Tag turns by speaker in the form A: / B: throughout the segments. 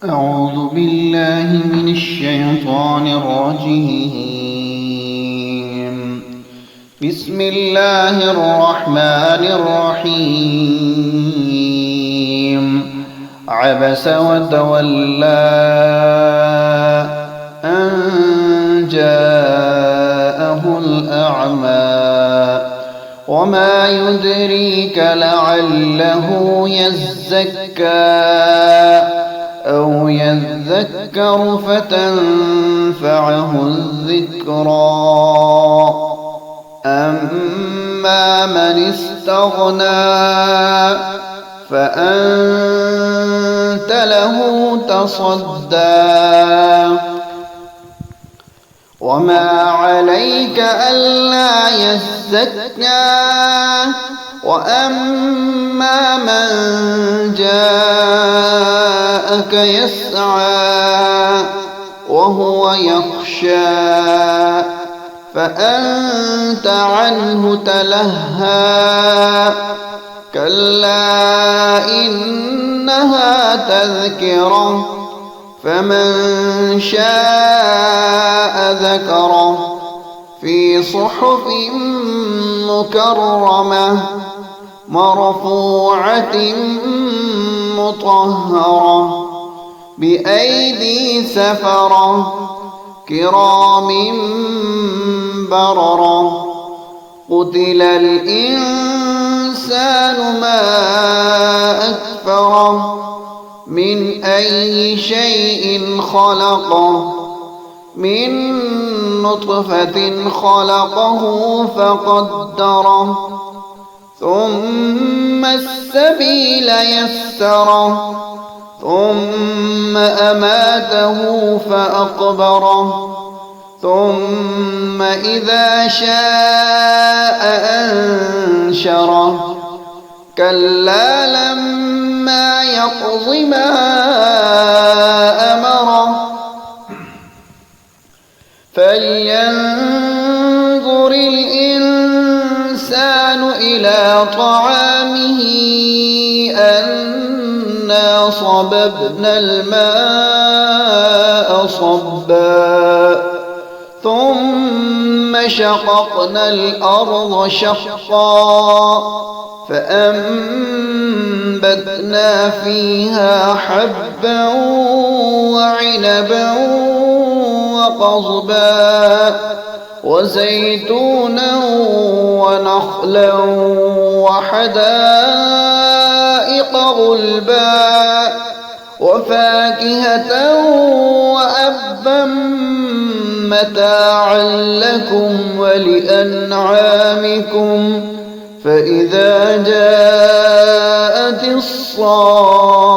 A: أعوذ بالله من الشيطان الرجيم. بسم الله الرحمن الرحيم. عبس وتولى أن جاءه الأعمى وما يدريك لعله يزكى أو يذكر فتنفعه الذكرى. أما من استغنى فأنت له تصدى وما عليك ألا يزكى. وأما من جاءك يسعى وهو يخشى فأنت عنه تلهى. كلا إنها تذكرة فمن شاء ذكره في صحف مكرمة مرفوعة مطهرة بأيدي سفرة كرام بررة. قتل الإنسان ما أكفره من أي شيء خلقه من نطفة خلقه فقدره ثم السبيل يسره ثم أماته فأقبره ثم إذا شاء أنشره. كلا لما يقض ما أمره فلينظر الإنسان إلى طعامه أنا صببنا الماء صبا ثم شققنا الأرض شقا فأنبتنا فيها حبا وعنبا وقضبا وزيتونا ونخلا وحدائق غلبا وفاكهة وأبا متاعا لكم ولأنعامكم. فإذا جاءت الصاخة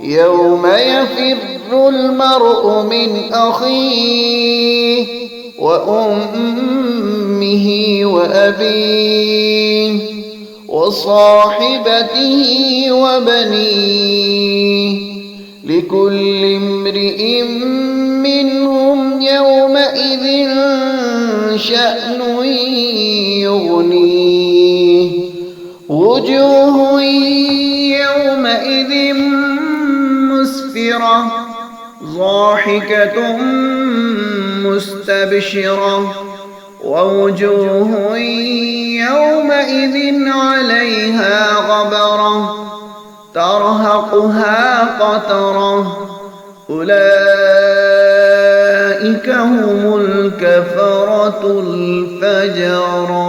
A: يوم يفر المرء من أخيه وأمه وأبيه وصاحبته وبنيه لكل امرئ منهم يومئذ شأن يغنيه. وجوه يومئذ مسفرة ضاحكة مستبشرة ووجوه يومئذ عليها غبرة ترهقها قترة. أولئك هم الكفرة الفجرة.